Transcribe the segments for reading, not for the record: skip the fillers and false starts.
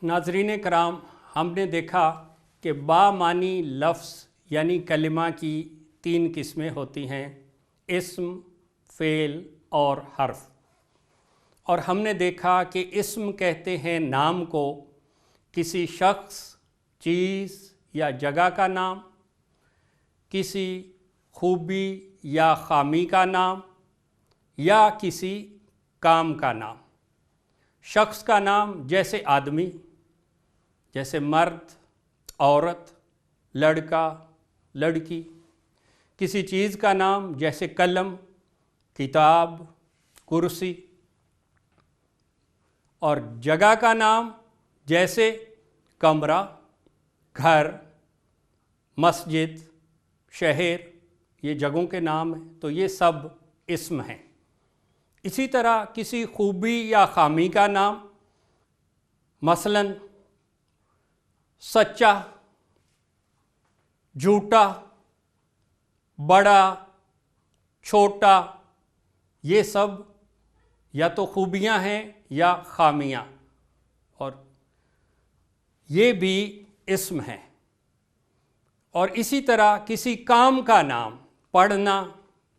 ناظرین کرام، ہم نے دیکھا کہ بامعنی لفظ یعنی کلمہ کی 3 قسمیں ہوتی ہیں: اسم، فعل اور حرف۔ اور ہم نے دیکھا کہ اسم کہتے ہیں نام کو، کسی شخص، چیز یا جگہ کا نام، کسی خوبی یا خامی کا نام یا کسی کام کا نام۔ شخص کا نام جیسے آدمی، جیسے مرد، عورت، لڑکا، لڑکی۔ کسی چیز کا نام جیسے قلم، کتاب، کرسی۔ اور جگہ کا نام جیسے کمرہ، گھر، مسجد، شہر، یہ جگہوں کے نام ہیں، تو یہ سب اسم ہیں۔ اسی طرح کسی خوبی یا خامی کا نام، مثلاً سچا، جھوٹا، بڑا، چھوٹا، یہ سب یا تو خوبیاں ہیں یا خامیاں، اور یہ بھی اسم ہیں۔ اور اسی طرح کسی کام کا نام، پڑھنا،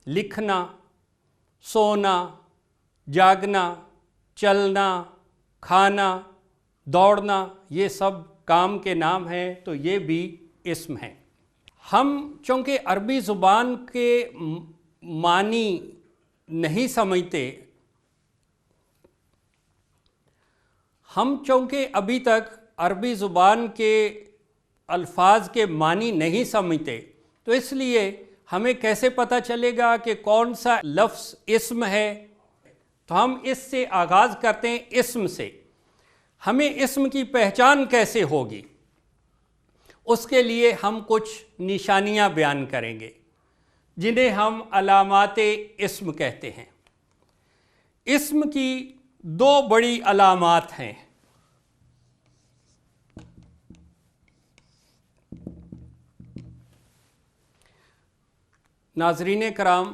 لکھنا، سونا، جاگنا، چلنا، کھانا، دوڑنا، یہ سب کام کے نام ہیں، تو یہ بھی اسم ہیں۔ ہم چونکہ عربی زبان کے معنی نہیں سمجھتے، ہم چونکہ ابھی تک عربی زبان کے الفاظ کے معنی نہیں سمجھتے، تو اس لیے ہمیں کیسے پتہ چلے گا کہ کون سا لفظ اسم ہے؟ تو ہم اس سے آغاز کرتے ہیں اسم سے۔ ہمیں اسم کی پہچان کیسے ہوگی؟ اس کے لیے ہم کچھ نشانیاں بیان کریں گے، جنہیں ہم علامات اسم کہتے ہیں۔ اسم کی 2 بڑی علامات ہیں۔ ناظرین کرام،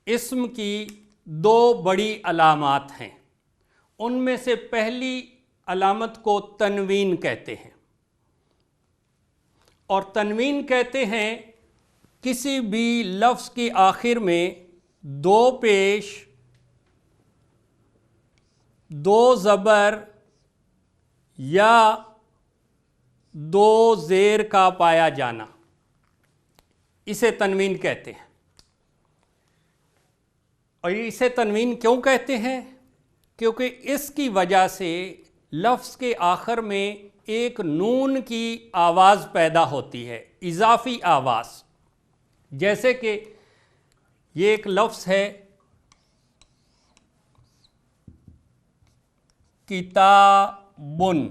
اسم کی 2 بڑی علامات ہیں۔ ان میں سے پہلی علامت کو تنوین کہتے ہیں، اور تنوین کہتے ہیں کسی بھی لفظ کے آخر میں 2 پیش، 2 زبر یا 2 زیر کا پایا جانا، اسے تنوین کہتے ہیں۔ اور اسے تنوین کیوں کہتے ہیں؟ کیونکہ اس کی وجہ سے لفظ کے آخر میں ایک نون کی آواز پیدا ہوتی ہے، اضافی آواز۔ جیسے کہ یہ ایک لفظ ہے کتابن،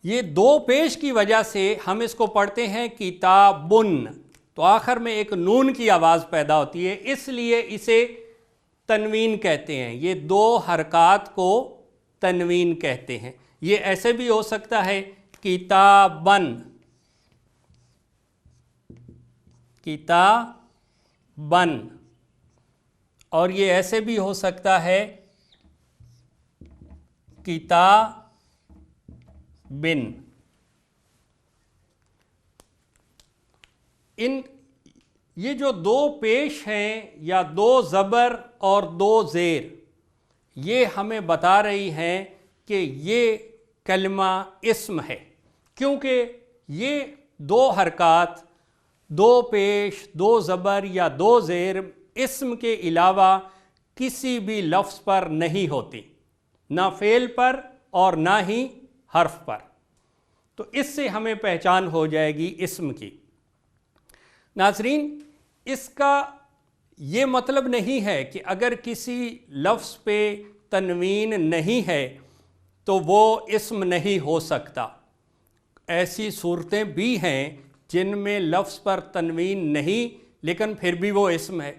یہ 2 پیش کی وجہ سے ہم اس کو پڑھتے ہیں کتابن، تو آخر میں ایک نون کی آواز پیدا ہوتی ہے، اس لیے اسے تنوین کہتے ہیں۔ یہ 2 حرکات کو تنوین کہتے ہیں۔ یہ ایسے بھی ہو سکتا ہے کتابن، کتابن، اور یہ ایسے بھی ہو سکتا ہے کتابن۔ یہ جو 2 پیش ہیں یا 2 زبر اور 2 زیر، یہ ہمیں بتا رہی ہیں کہ یہ کلمہ اسم ہے، کیونکہ یہ 2 حرکات، 2 پیش، 2 زبر یا 2 زیر اسم کے علاوہ کسی بھی لفظ پر نہیں ہوتی، نہ فعل پر اور نہ ہی حرف پر۔ تو اس سے ہمیں پہچان ہو جائے گی اسم کی۔ ناظرین، اس کا یہ مطلب نہیں ہے کہ اگر کسی لفظ پہ تنوین نہیں ہے تو وہ اسم نہیں ہو سکتا۔ ایسی صورتیں بھی ہیں جن میں لفظ پر تنوین نہیں لیکن پھر بھی وہ اسم ہے،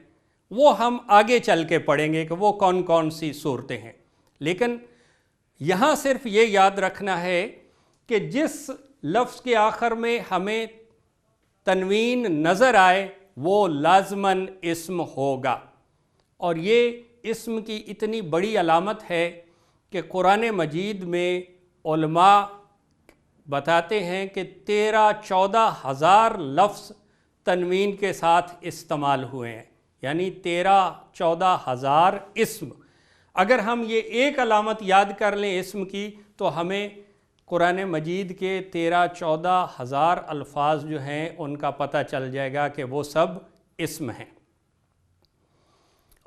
وہ ہم آگے چل کے پڑھیں گے کہ وہ کون کون سی صورتیں ہیں۔ لیکن یہاں صرف یہ یاد رکھنا ہے کہ جس لفظ کے آخر میں ہمیں تنوین نظر آئے وہ لازماً اسم ہوگا، اور یہ اسم کی اتنی بڑی علامت ہے کہ قرآن مجید میں علماء بتاتے ہیں کہ 13-14 ہزار لفظ تنوین کے ساتھ استعمال ہوئے ہیں، یعنی 13-14 ہزار اسم۔ اگر ہم یہ ایک علامت یاد کر لیں اسم کی تو ہمیں قرآن مجید کے 13-14 ہزار الفاظ جو ہیں ان کا پتہ چل جائے گا کہ وہ سب اسم ہیں۔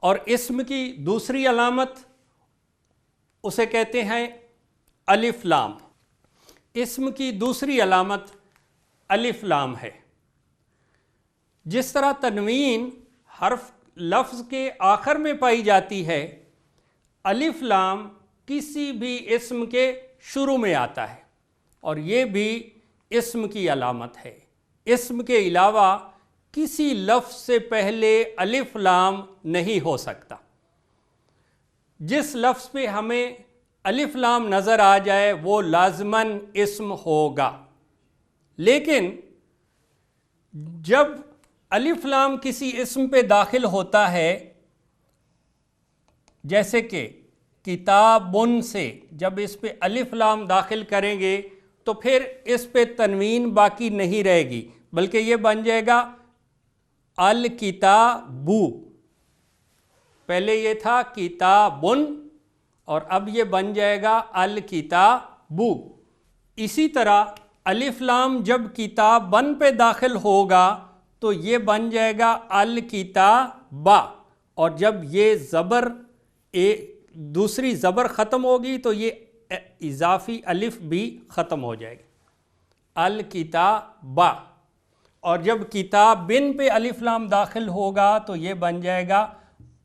اور اسم کی دوسری علامت اسے کہتے ہیں الف لام۔ اسم کی دوسری علامت الف لام ہے۔ جس طرح تنوین حرف لفظ کے آخر میں پائی جاتی ہے، الف لام کسی بھی اسم کے شروع میں آتا ہے، اور یہ بھی اسم کی علامت ہے۔ اسم کے علاوہ کسی لفظ سے پہلے الف لام نہیں ہو سکتا۔ جس لفظ پہ ہمیں الف لام نظر آ جائے وہ لازماً اسم ہوگا، لیکن جب الف لام کسی اسم پہ داخل ہوتا ہے، جیسے کہ کتابن سے جب اس پہ الف لام داخل کریں گے تو پھر اس پہ تنوین باقی نہیں رہے گی، بلکہ یہ بن جائے گا الکتابو۔ پہلے یہ تھا کتابن اور اب یہ بن جائے گا الکتابو۔ اسی طرح الف لام جب کتابن پہ داخل ہوگا تو یہ بن جائے گا الکتابہ، اور جب یہ زبر دوسری زبر ختم ہوگی تو یہ اضافی الف بھی ختم ہو جائے گا، الکتابہ۔ اور جب کتابن پہ الف لام داخل ہوگا تو یہ بن جائے گا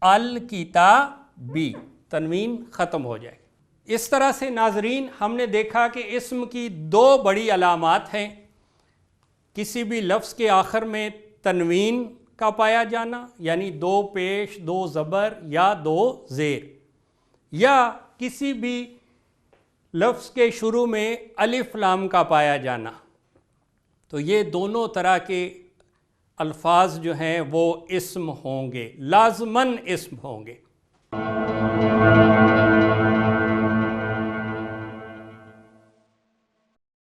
الکتابی، تنوین ختم ہو جائے گی۔ اس طرح سے ناظرین ہم نے دیکھا کہ اسم کی دو بڑی علامات ہیں، کسی بھی لفظ کے آخر میں تنوین کا پایا جانا، یعنی 2 پیش 2 زبر یا 2 زیر، یا کسی بھی لفظ کے شروع میں الف لام کا پایا جانا۔ تو یہ دونوں طرح کے الفاظ جو ہیں وہ اسم ہوں گے، لازماً اسم ہوں گے۔